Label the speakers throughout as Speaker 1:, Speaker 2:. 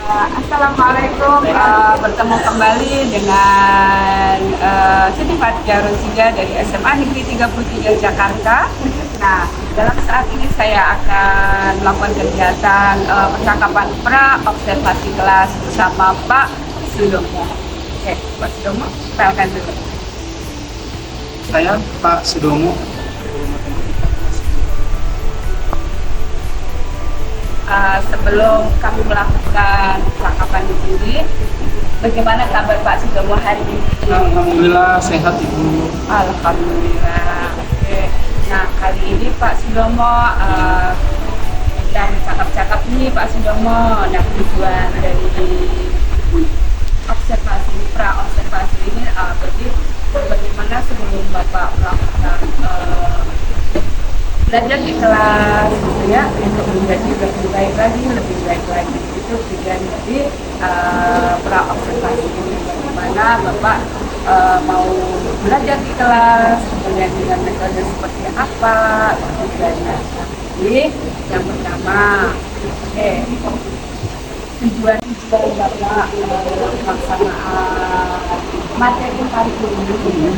Speaker 1: Assalamualaikum, bertemu kembali dengan Siti Fathia Rozida dari SMA Negeri 33 Jakarta. Nah, dalam saat ini saya akan melakukan kegiatan percakapan pra-observasi kelas bersama Pak Sudomo. Oke, Pak Sudomo, silakan dulu.
Speaker 2: Saya Pak Sudomo.
Speaker 1: Sebelum kami melakukan percakapan di sini, bagaimana kabar Pak Sudomo hari ini?
Speaker 2: Alhamdulillah sehat Ibu.
Speaker 1: Alhamdulillah. Oke. Nah, kali ini Pak Sudomo dan cakap-cakap nih Pak Sudomo. Nah, tujuan dari pra-observasi ini berarti bagaimana sebelum Bapak melakukan belajar di kelas gitu ya, untuk menjadi lebih baik lagi itu tujuan dari pra-observasi ini. Bagaimana Bapak mau belajar di kelas, kemudian dengan metode seperti apa tujuannya. Jadi yang pertama, tujuan Bapak pelaksanaan materi hari ini,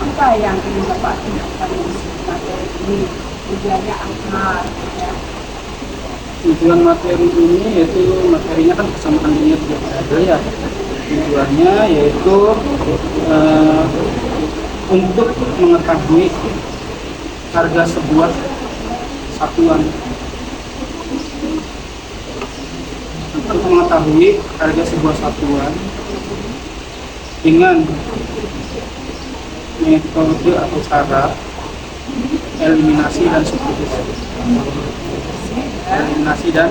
Speaker 1: apa yang ingin Bapak tunjukkan di materi ini, tujuannya apa ya?
Speaker 2: Tujuan materi ini yaitu materinya kan kesamaan dunia tidak ada ya. Tujuannya yaitu untuk mengetahui harga sebuah satuan. Untuk mengetahui harga sebuah satuan dengan metode atau cara eliminasi dan substitusi. Eliminasi dan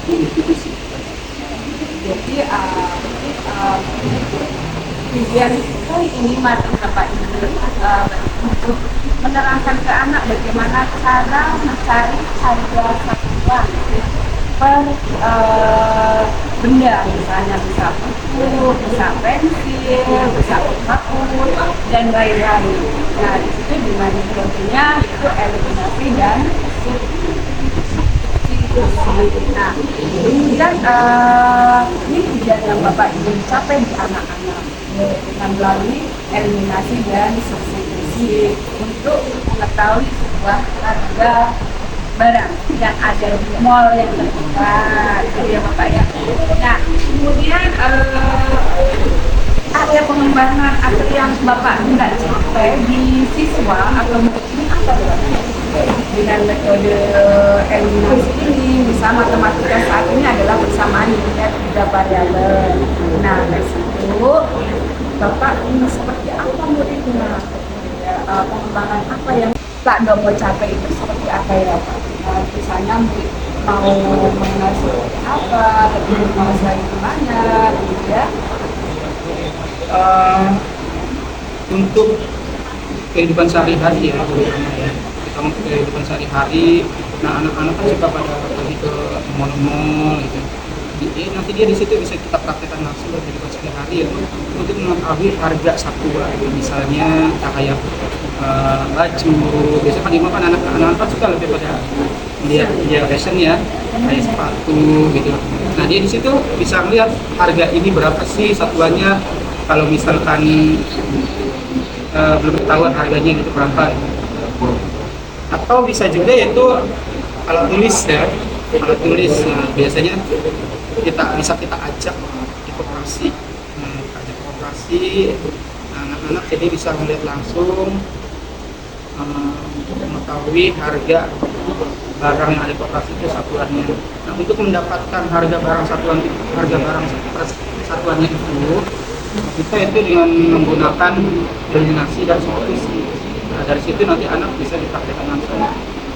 Speaker 2: substitusi.
Speaker 1: Jadi tujuan kali ini materi Bapak ini untuk menerangkan ke anak bagaimana cara mencari harga satuan per benda, misalnya bisa buku, bisa pensil, bisa pulpen, dan lain-lain. Nah, di situ dengan metodenya itu eliminasi dan substitusi. Nah, kemudian ini tujuan yang Bapak ingin capai di anak-anak dengan melalui eliminasi dan substitusi untuk mengetahui sebuah harga barang yang ada di mall yang terdekat, gitu ya Bapak ya. Nah, kemudian area pengembangan atau yang Bapak tidak capai di siswa atau mungkin apa Bapak? Dengan metode eliminasi ini, misalnya matematika saat ini adalah persamaan linear 3 variabel. Nah, dari situ Bapak ingin seperti apa muridnya? Pengembangan apa yang Pak Domo capai itu seperti apa ya Pak? Misalnya murid mau mengenal seperti apa, berguru menguasai kemana, gitu ya?
Speaker 2: Untuk kehidupan sehari-hari ya, kita untuk kehidupan sehari-hari. Nah, anak-anak kan suka pada pergi ke mall-mall gitu. Jadi nanti dia di situ bisa kita praktekkan langsung dari kehidupan sehari-hari ya, untuk mengetahui harga satuan. Misalnya kayak baju, biasanya kan di mall kan anak-anak kan suka lebih pada dia fashion ya, kayak sepatu gitu. Nah, dia di situ bisa melihat harga ini berapa sih satuannya. Kalau misalkan belum ketahuan harganya gitu berapa gitu. Atau bisa juga yaitu alat tulis ya, alat tulis. Nah, biasanya kita ajak di koperasi, nah, anak-anak jadi bisa melihat langsung untuk mengetahui harga barang yang ada di koperasi itu satuannya. Nah, untuk mendapatkan harga barang satuannya itu, kita itu dengan menggunakan eliminasi dan substitusi. Nah, dari situ nanti anak bisa dipraktekkan langsung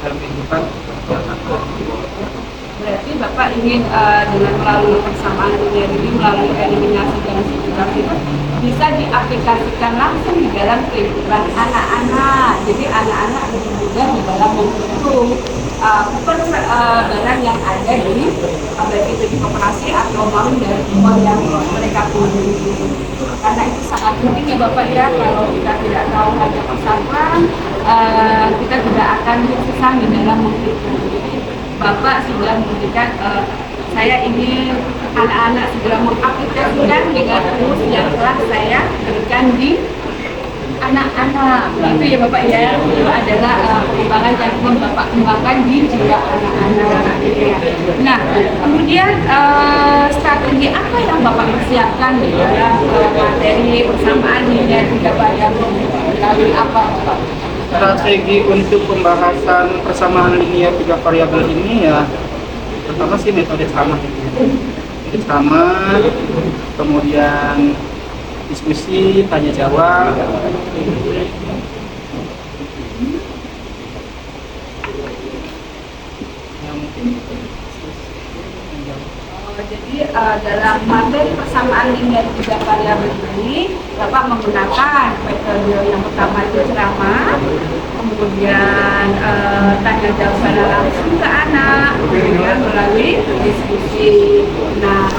Speaker 2: dalam kehidupan nyata.
Speaker 1: Berarti Bapak ingin dengan melalui persamaan linear ini, melalui eliminasi dan substitusi itu bisa diaplikasikan langsung di dalam kehidupan anak-anak. Jadi anak-anak lebih mudah di dalam menghitung barang yang ada di baik itu di koperasi atau mau dari mall yang mereka kunjungi. Karena itu sangat penting ya Bapak ya, kalau kita tidak tahu harga persatuan, kita tidak akan susah di dalam menghitung. Bapak sudah memberikan saya ingin anak-anak segera mengaplikasikan dengan rumus yang telah saya berikan di anak-anak. Itu ya Bapak ya, itu adalah perkembangan yang ingin Bapak kembangkan di jiwa anak-anak. Nah, kemudian strategi apa yang Bapak persiapkan di dalam materi persamaan linear tiga variabel melalui apa Bapak?
Speaker 2: Strategi untuk pembahasan persamaan linear tiga variabel ini ya, pertama sih metode sama, kemudian diskusi, tanya jawab.
Speaker 1: Jadi dalam materi persamaan linear tiga variabel ini Bapak menggunakan metode yang pertama itu ceramah, kemudian tanya jawab secara langsung ke anak, kemudian melalui diskusi. Nah,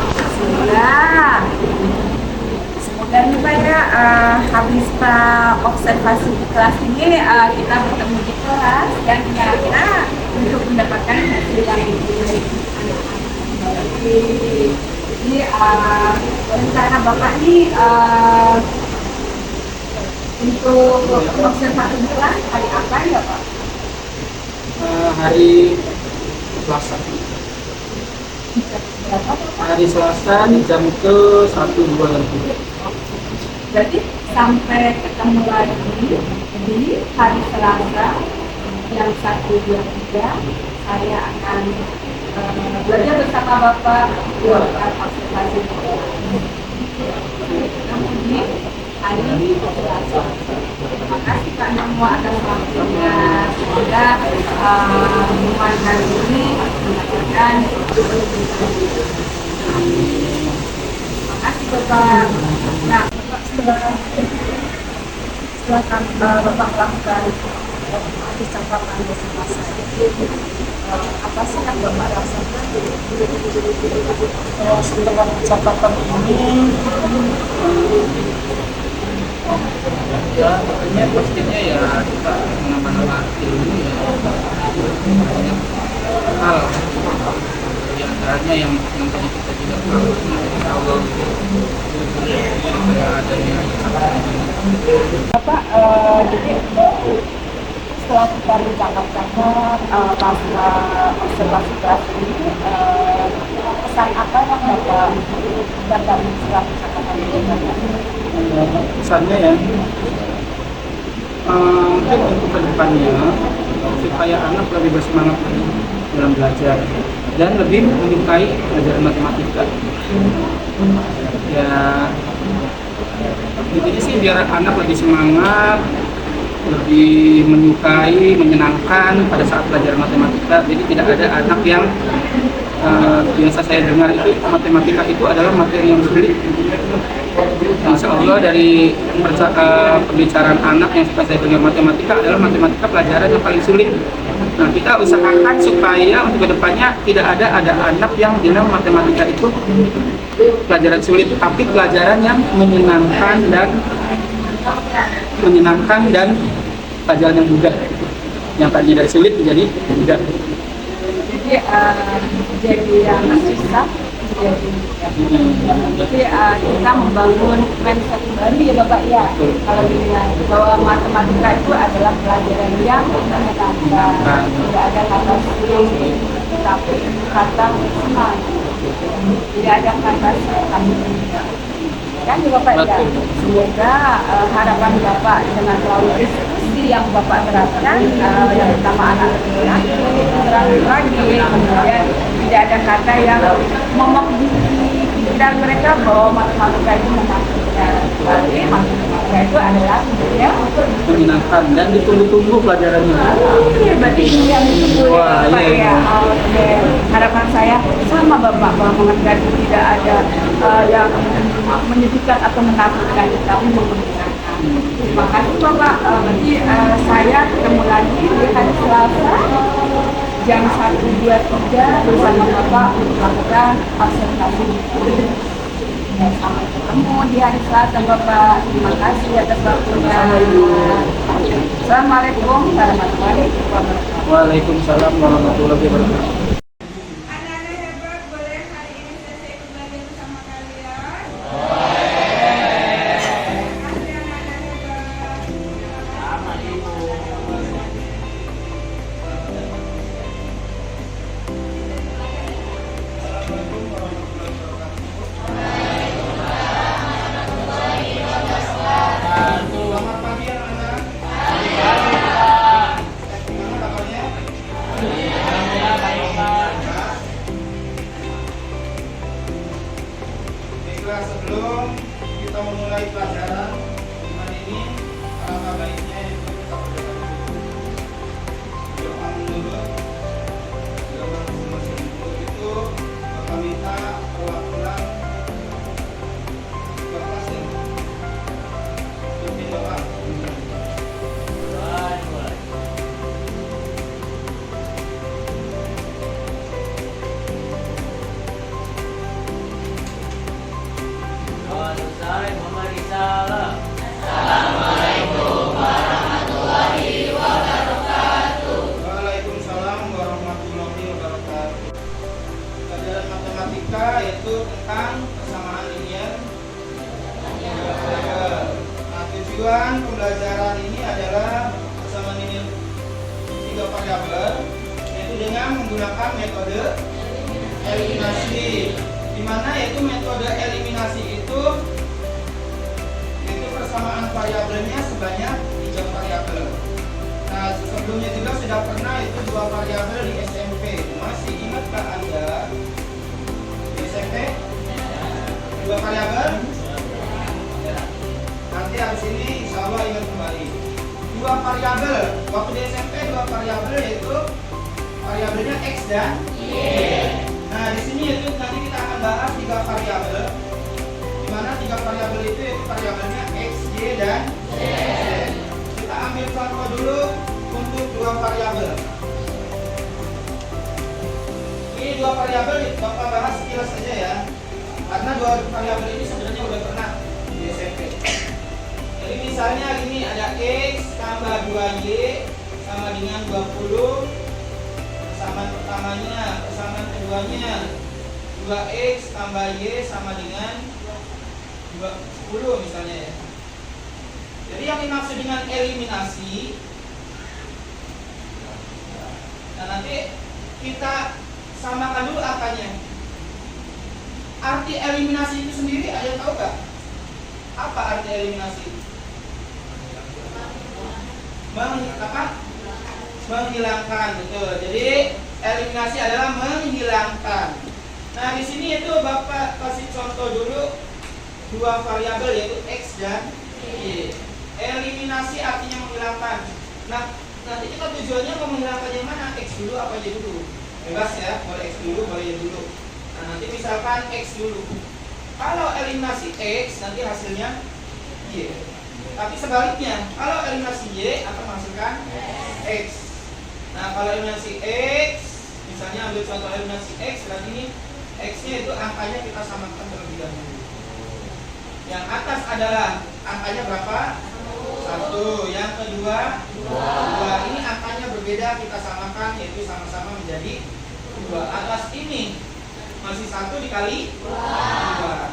Speaker 1: semoga nih Pak ya, habis Pak observasi di kelas ini kita bertemu di kelas dan kira-kira untuk mendapatkan hasil yang baik. Jadi rencana Bapak ini untuk observasi di kelas hari apa ya Pak?
Speaker 2: Hari Selasa. Hari Selasa di jam ke 1.2 lebih.
Speaker 1: Jadi sampai ketemu lagi di hari Selasa yang 1, 2, 3 saya akan belajar bersama Bapak melakukan observasi. Kemudian hari Selasa. Terima kasih Pak Namo atas waktunya. Semoga pertemuan kali ini mendapatkan. Terima kasih Bapak. Nah, Bapak setelah Bapak melakukan catatan bersama saya, apa sih yang Bapak rasakan?
Speaker 2: Setelah catatan ini, ya tentunya pastinya ya kita menambah ilmu ya, banyak hal di antaranya yang tentunya kita tidak tahu. Insya Allah tidak adanya
Speaker 1: Bapak, jadi setelah kita bercakap-cakap pasca observasi kelas ini, pesan apa yang Bapak dapat setelah percakapan ini?
Speaker 2: pesannya ya, mungkin untuk kedepannya supaya anak lebih bersemangat lagi dalam belajar dan lebih menyukai pelajaran matematika. Ya intinya sih biar anak lebih semangat, lebih menyukai, menyenangkan pada saat belajar matematika. Jadi tidak ada anak yang biasa saya dengar itu matematika itu adalah materi yang sulit. Insya Allah dari pembicaraan anak yang suka saya dengar, matematika adalah matematika pelajaran yang paling sulit. Nah, kita usahakan supaya untuk kedepannya tidak ada anak yang bilang matematika itu pelajaran sulit, tapi pelajaran yang menyenangkan dan pelajaran yang mudah. Yang tadinya dari sulit menjadi mudah.
Speaker 1: Jadi yang susah jadi kita membangun mindset baru ya Bapak ya. Kalau dilihat bahwa matematika itu adalah pelajaran yang menyenangkan, tidak ada kata sulit, tapi kata senang, tidak ada kata kami kan ya Bapak ya. Semoga harapan Bapak dengan melalui diskusi yang Bapak terapkan, yang pertama anak lebih lagi, kemudian tidak ada kata yang momok di pikiran mereka bahwa matematika itu menakutkan, tapi matematika itu adalah sebenarnya
Speaker 2: menyenangkan dan ditunggu-tunggu pelajarannya.
Speaker 1: Iya, berarti ini yang ditunggu ya Bapak ya. Oke, harapan saya sama Bapak bahwa mengajar itu tidak ada yang menyedihkan atau menakutkan, tapi menyenangkan. Terima kasih Bapak. Berarti saya ketemu lagi di hari Selasa jam 1, 2, 3 bersama Bapak untuk melakukan observasi. Sampai ketemu di hari Selasa Bapak. Terima kasih atas waktunya. Assalamualaikum warahmatullahi wabarakatuh.
Speaker 2: Waalaikumsalam warahmatullahi wabarakatuh. tujuan pembelajaran ini adalah bersama ini 3 variabel, yaitu dengan menggunakan metode eliminasi. Di mana yaitu metode eliminasi itu persamaan variabelnya sebanyak 3 variabel. Nah, sebelumnya juga sudah pernah itu 2 variabel di SMP. Masih ingatkah Anda di SMP? 2 variabel? Ya. Nanti habis ini insya Allah ingat kembali. 2 variabel. Waktu di SMP 2 variabel yaitu variabelnya X dan Y. Nah, di sini itu nanti kita akan bahas 3 variabel. Di mana 3 variabel itu yaitu variabelnya X, Y, dan Z. Kita ambil contoh dulu untuk 2 variabel. Ini 2 variabel Bapak bahas sekilas saja ya. Karena 2 variabel ini sebenarnya udah pernah di SMP. Jadi misalnya ini ada X tambah 2Y sama dengan 20. Persamaan pertamanya, persamaan keduanya 2X tambah Y sama dengan 10 misalnya ya. Jadi yang dimaksud dengan eliminasi, nah nanti kita samakan dulu angkanya. Arti eliminasi itu sendiri ada yang tahu gak? Apa arti eliminasi? Menghilangkan, betul. Jadi eliminasi adalah menghilangkan. Nah di sini itu Bapak kasih contoh dulu 2 variabel yaitu X dan Y. Eliminasi artinya menghilangkan. Nah nanti kita tujuannya mau menghilangkan yang mana? X dulu apa Y dulu? Bebas ya, boleh X dulu, boleh Y dulu. Nah nanti misalkan X dulu. Kalau eliminasi X nanti hasilnya Y. Tapi sebaliknya, kalau eliminasi Y akan menghasilkan X. Nah kalau eliminasi X, misalnya ambil contoh eliminasi X, berarti ini X-nya itu angkanya kita samakan terlebih dahulu. Yang atas adalah angkanya berapa? 1. Yang kedua 2. Ini angkanya berbeda, kita samakan yaitu sama-sama menjadi 2. Atas ini masih 1 dikali 2. Nah,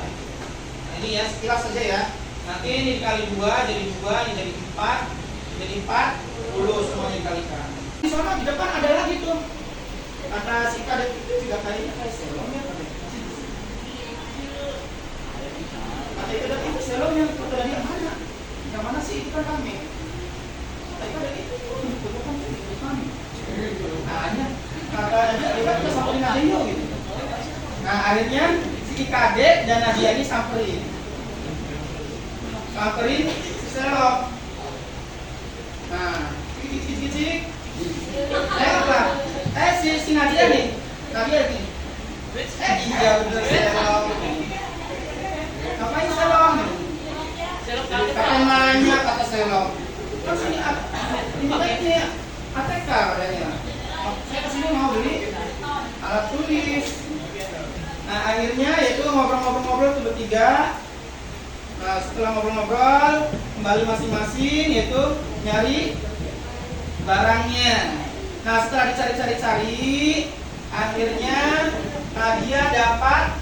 Speaker 2: ini ya sekilas saja ya. Nanti ini dikali 2 jadi 2, ini jadi 4, jadi 40 semuanya dikalikan. Di sana di depan ada lagi tuh. Kata si kadet itu juga kayaknya kayak selom ya. Kata kadet itu selom yang kata dia mana? Yang mana sih itu kan kami? Kata kadet itu bukan kami. Nah, kata dia kita samperin Nadia gitu. Nah akhirnya si Kadek dan Nadia ini samperin si selom. Nah cik apa? Si Nadia nih iya bener selom. Ngapain selom? Kata nanya kata selom. Terus ini ATK katanya. Saya kesini mau beli alat tulis. Nah akhirnya yaitu ngobrol-ngobrol tuh bertiga. Nah setelah ngobrol-ngobrol kembali masing-masing yaitu nyari barangnya. Nah setelah dicari-cari akhirnya Nadia dapat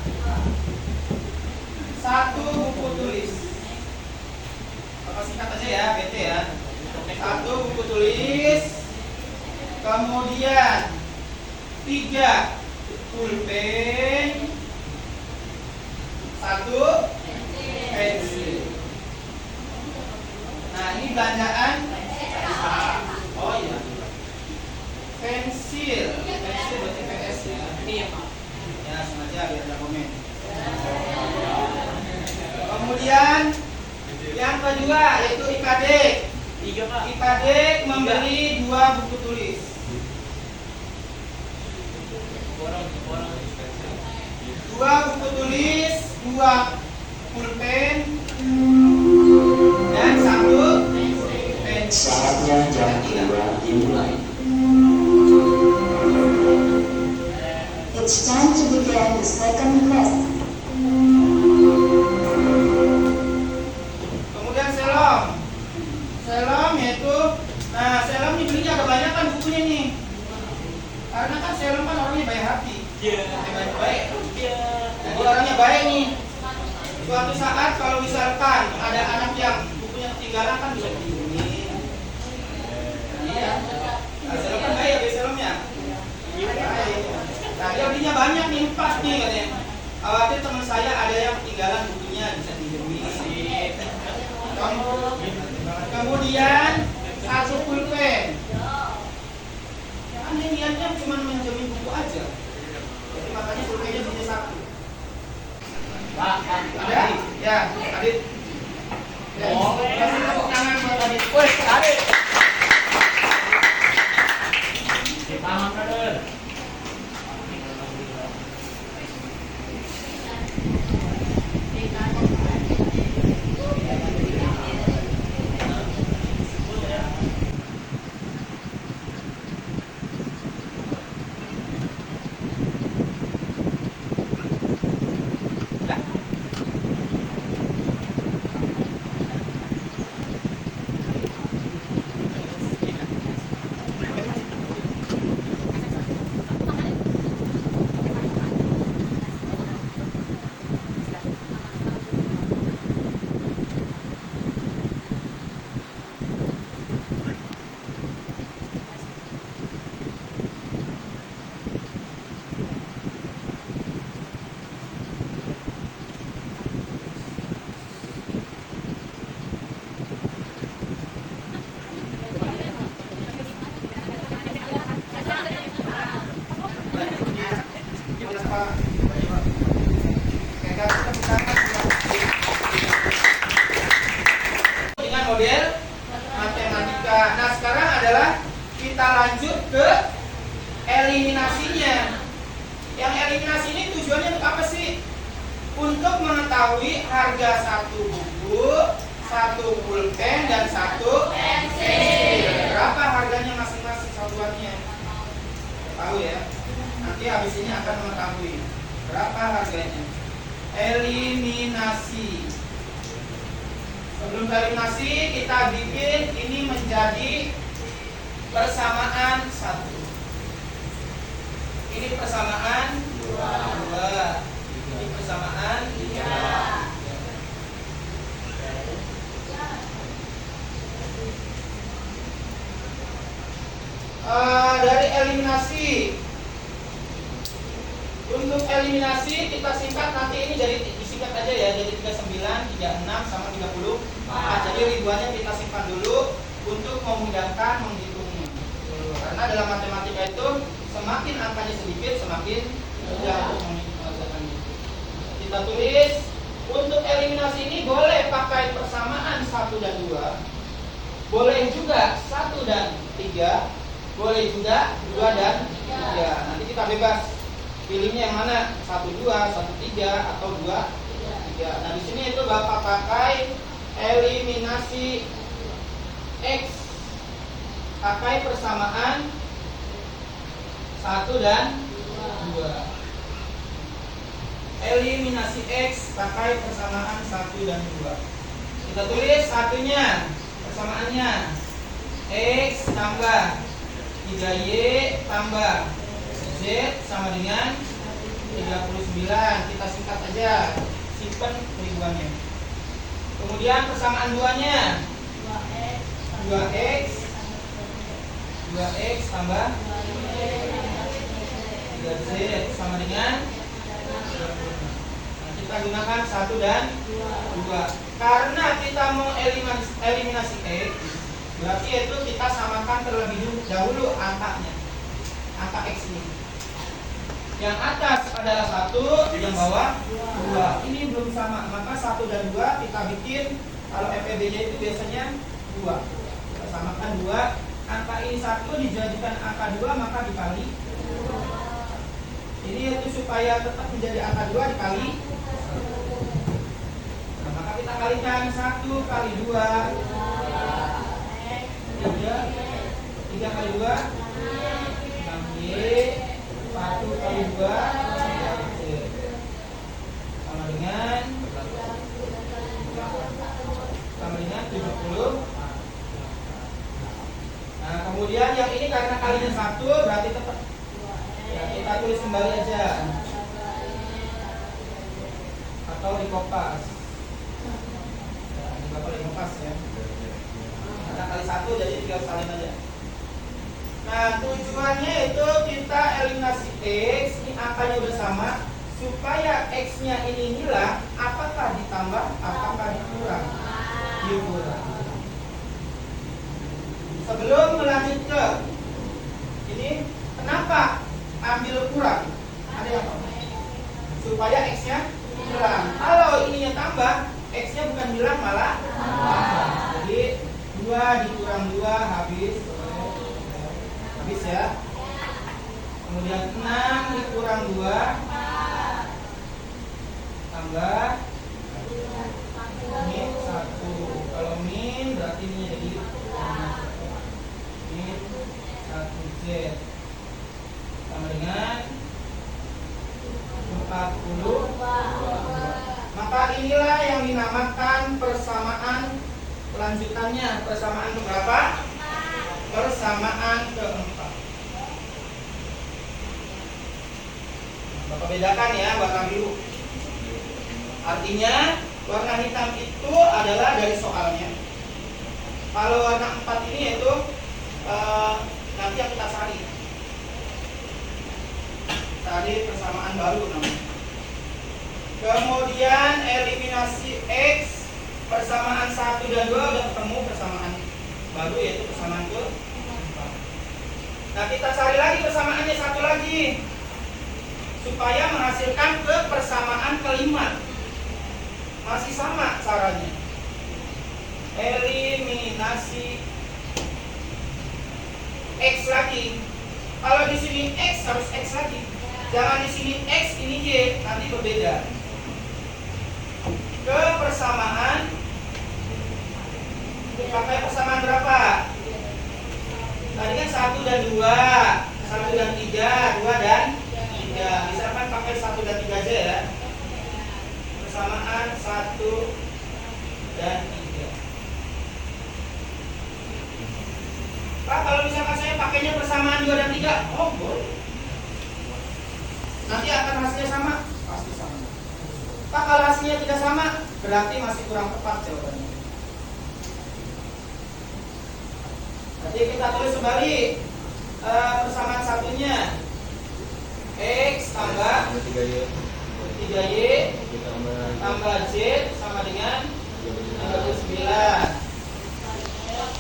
Speaker 2: 1 buku tulis. Apa singkat aja ya, BT ya. 1 buku tulis. Kemudian 3 pulpen, 1 pensil. Nah ini belanjaan. Oh iya. Pensil berarti PS ya. Iya Pak. Ya sengaja biar ada komen. Kemudian yang kedua yaitu IKADEK. IKADEK membeli 2 buku tulis. 2 buku tulis, 2 pulpen, dan 1 pensil.
Speaker 3: Saatnya jam 2 dimulai. It's time to begin the second lesson.
Speaker 2: Kemudian selom yaitu, nah selom dibelinya agak banyak kan bukunya nih. Karena kan selom kan orangnya baik hati. Baik. Jadi orangnya baik nih. Suatu saat kalau misalkan ada anak yang bukunya ketinggalan ketinggalan kan bisa begini. Iya. Serem kan baik ya seremnya. Nah, dia belinya banyak nih, pas nih katanya. Khawatir teman saya ada yang ketinggalan bukunya, bisa pinjemin. Kemudian satu pulpen. Kan dia niatnya cuma menjamin buku aja. Jadi makanya pulpennya punya satu. Ada? Ya, Adit. Kasih tepuk tangan buat Adit. Woi, Adit.
Speaker 4: Tangan, brother.
Speaker 2: Dengan model matematika. Nah, sekarang adalah kita lanjut ke eliminasinya. Yang eliminasi ini tujuannya untuk apa sih? Untuk mengetahui harga satu buku, satu pulpen, dan satu pensil. Berapa harganya masing-masing satuannya? Tahu ya? Nanti habis ini akan mengetahui berapa harganya. Eliminasi. Sebelum eliminasi kita bikin ini menjadi persamaan 1. Ini persamaan 2. Ini persamaan 3. Dari eliminasi, untuk eliminasi kita singkat nanti ini jadi disingkat aja ya, jadi 39, 36 sama 30. Jadi ribuannya kita simpan dulu untuk memudahkan menghitungnya. Karena dalam matematika itu semakin angkanya sedikit semakin mudah untuk mengerjakannya. Kita tulis untuk eliminasi ini boleh pakai persamaan 1 dan 2, boleh juga 1 dan 3, boleh juga 2 dan 3. Nanti kita bebas pilihnya yang mana, 1 2, 1 3 atau 2 3. Nah di sini itu Bapak pakai eliminasi X, pakai persamaan 1 dan 2. Eliminasi X pakai persamaan 1 dan 2. Kita tulis satunya, persamaannya X tambah 3Y tambah Z sama dengan 39. Kita singkat aja, simpan ribuannya. Kemudian persamaan 2-nya 2X tambah 3Z sama dengan 30. Nah, kita gunakan 1 dan 2. Karena kita mau eliminasi X, berarti itu kita samakan terlebih dahulu angkanya, angka X ini. Yang atas adalah 1, yang bawah 2. Ini belum sama, maka 1 dan 2 kita bikin. Kalau FEB-nya itu biasanya 2. Kita samakan 2. Angka ini 1 dijadikan angka 2, maka dikali. Ini itu supaya tetap menjadi angka 2 dikali. Nah, maka kita kalikan 1 kali 2 3 kali 2 6Y, 1 kali 2 sama dengan 70. Nah kemudian yang ini karena kalinya 1 berarti tetap ya, kita tulis kembali aja atau di kopas. Ini Bapak di kopas ya. 1 jadi tinggal salin aja. Nah, tujuannya itu kita eliminasi X, ini angkanya udah sama, supaya X-nya ini hilang, apakah ditambah, apakah dikurang? Dikurang. Sebelum melanjut ke ini, kenapa ambil kurang? Ada yang tahu? Supaya X-nya hilang. Kalau ininya tambah, X-nya bukan hilang malah tambah. Jadi 2 dikurang 2 habis ya. Kemudian 6 dikurang 2 tambah min 1. Kalau min berarti ini jadi min 1Z sama dengan 40. Maka inilah yang dinamakan persamaan lanjutannya. Persamaan keberapa? Persamaan keempat. Bapak bedakan ya warna biru. Artinya warna hitam itu adalah dari soalnya. Kalau warna 4 ini yaitu nanti yang kita cari. Tadi persamaan baru namanya. Kemudian eliminasi X, persamaan 1 dan 2 udah ketemu persamaan baru yaitu persamaan ke 4. Nah, kita cari lagi persamaannya satu lagi supaya menghasilkan ke persamaan kelima. Masih sama caranya. Eliminasi X lagi. Kalau di sini X harus X lagi. Jangan di sini X ini Y, nanti berbeda. Ke persamaan, pakai persamaan berapa? Tadi kan 1 dan 2, 1 dan 3, 2 dan 3. Misalkan pakai 1 dan 3 aja ya. Persamaan 1 dan 3. Pak, kalau misalkan saya pakainya persamaan 2 dan 3, oh boleh. Nanti akan hasilnya sama? Pasti sama. Pak, kalau hasilnya tidak sama, berarti masih kurang tepat jawabannya. Jadi kita tulis kembali persamaan satunya. X tambah 3Y tambah Z sama dengan 39.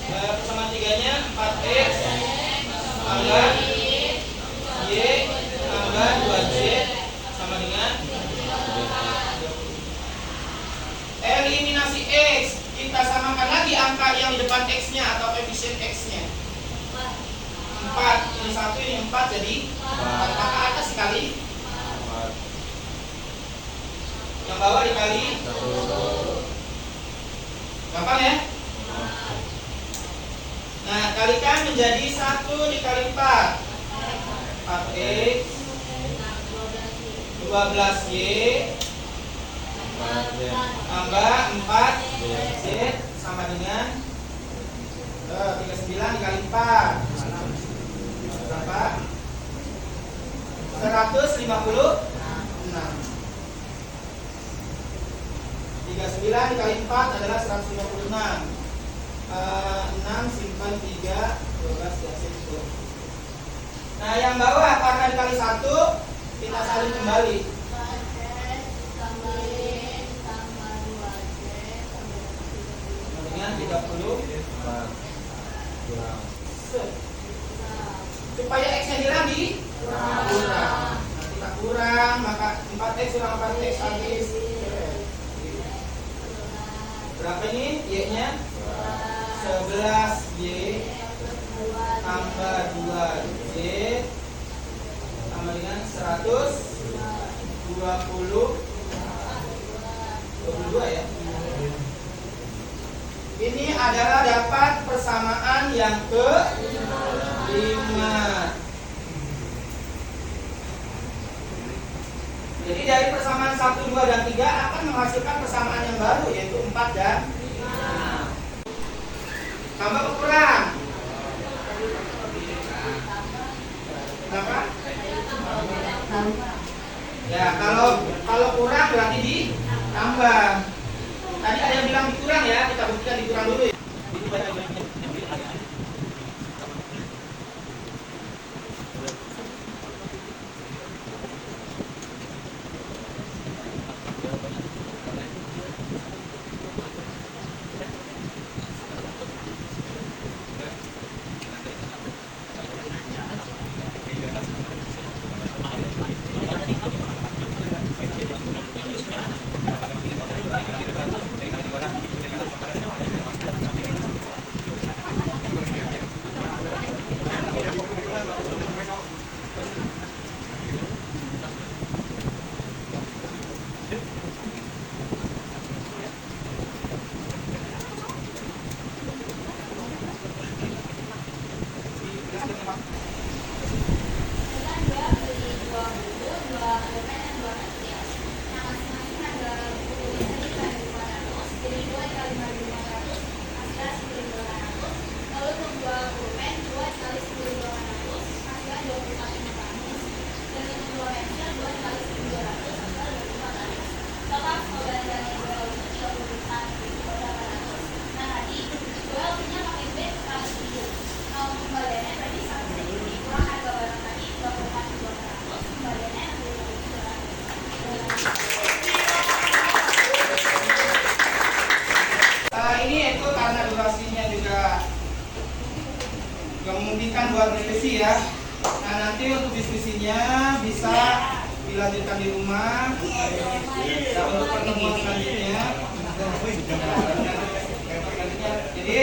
Speaker 2: Persamaan 3-nya 4X tambah Y tambah 2Z sama dengan eliminasi X. Kita samakan lagi angka yang di depan X-nya atau koefisien X-nya. 4, ini 1, ini 4, jadi 4. Maka atas dikali, yang bawah dikali 1. Gampang ya? Nah, kalikan menjadi 1 dikali 4. 4X 12Y tambah 4Z sama dengan 39 dikali 4 berapa? 156. 39 dikali 4 adalah 156. 6 simpan 3 12 ya, 10. Nah, yang bawah karena dikali 1 kita salin kembali. Dengan 34. Supaya X-nya hilang di kurang. Nah, kita kurang, maka 4X kurang 4X habis. Berapa ini Y-nya? 11Y tambah 2Z sama dengan 22 ya. Ini adalah dapat persamaan yang ke-5. Jadi dari persamaan 1, 2, dan 3 akan menghasilkan persamaan yang baru yaitu 4 dan 5. Tambah atau kurang? Kenapa? Ya, kalau kurang berarti ditambah. Tadi ada yang bilang dikurang ya, kita buktikan dikurang dulu ya. yang memungkinkan buat diskusi ya. Nah nanti untuk diskusinya bisa dilanjutkan di rumah. Dan untuk pertemuan selanjutnya. Jadi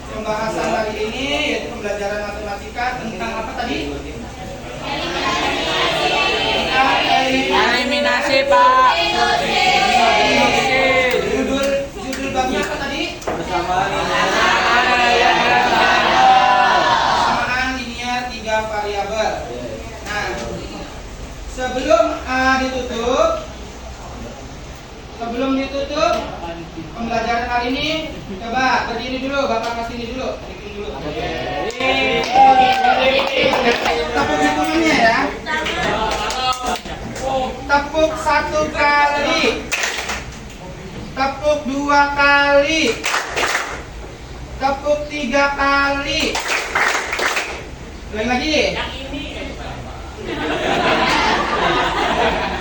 Speaker 2: pembahasan hari ini yaitu pembelajaran matematika tentang apa tadi?
Speaker 5: Eliminasi, Pak.
Speaker 2: Judul babnya apa tadi?
Speaker 5: Persamaan
Speaker 2: Persamaan linear 3 variabel. Nah, sebelum ditutup pembelajaran hari ini, coba berdiri dulu, Bapak kasih ini dulu, bikin dulu. Tepuk hitungannya ya. Tepuk 1 kali. Tepuk 2 kali. Tepuk 3 kali. Ulang lagi.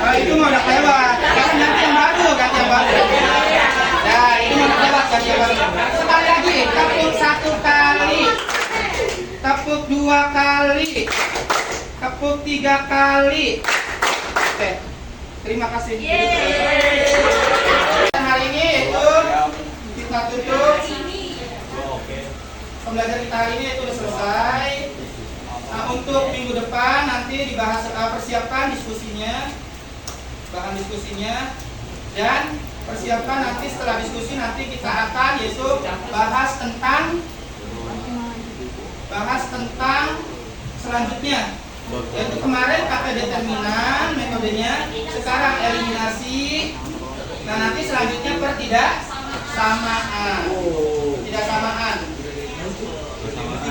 Speaker 2: Oh, itu mau udah lewat. Sekarang ganti yang baru, ganti yang baru. Nah, itu mau lewat, ganti yang baru. Sekali lagi, tepuk 1 kali. Tepuk 2 kali. Tepuk 3 kali. Oke. Terima kasih. Hari ini itu kita tutup. Pembelajaran kita hari ini itu sudah selesai. Nah, untuk minggu depan nanti dibahas, persiapkan diskusinya, bahan diskusinya, dan persiapkan nanti setelah diskusi nanti kita akan yaitu bahas tentang selanjutnya. Yaitu kemarin pakai determinan metodenya, sekarang eliminasi. Nah nanti selanjutnya pertidaksamaan.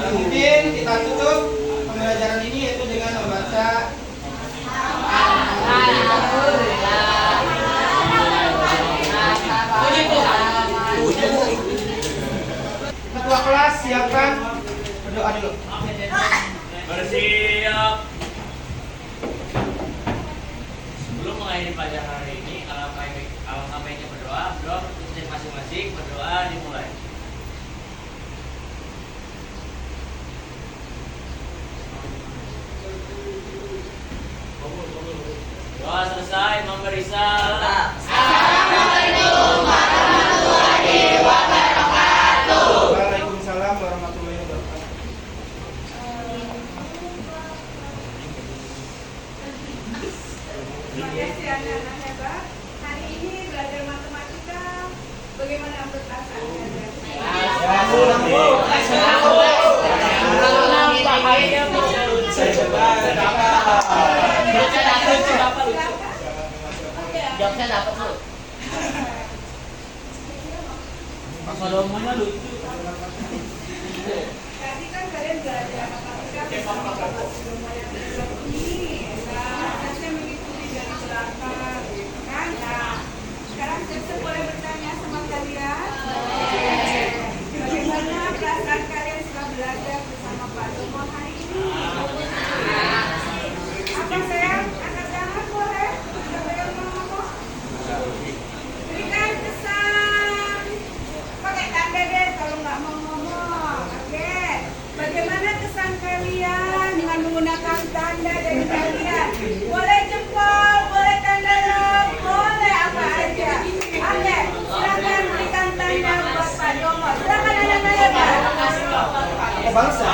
Speaker 2: Mungkin kita tutup pembelajaran ini yaitu dengan membaca Ketua kelas siapkan berdoa dulu.
Speaker 4: Bersiap. Sebelum mengakhiri pelajaran hari ini, alangkah baiknya berdoa untuk masing-masing. Berdoa dimulai. Doa selesai, memberi salam.
Speaker 2: Waalaikumsalam warahmatullahi wabarakatuh.
Speaker 1: Terima kasih anak-anak hebat. Hari ini belajar matematika. Bagaimana untuk perasaannya?
Speaker 5: Jawabnya dapat lu. Solomonnya lucu.
Speaker 1: Tadi kan kalian belajar matematika bersama Bapak Sudomo yang ini. Saya mengikuti dari belakang, kan? Nah, sekarang saya boleh bertanya sama kalian. Bagaimana perasaan kalian setelah belajar bersama Pak Sudomo hari ini? Apa sayang? Anak-anak boleh? Siapa yang mau ngomong? Berikan kesan. Pakai tanda deh kalau nggak mau ngomong. Oke. Bagaimana kesan kalian dengan menggunakan tanda dari kalian? Boleh jempol, boleh tanda love, boleh apa aja. Oke. Silakan berikan tanda buat Pak Domo. Silakan anak-anak.
Speaker 2: Apa balas ya?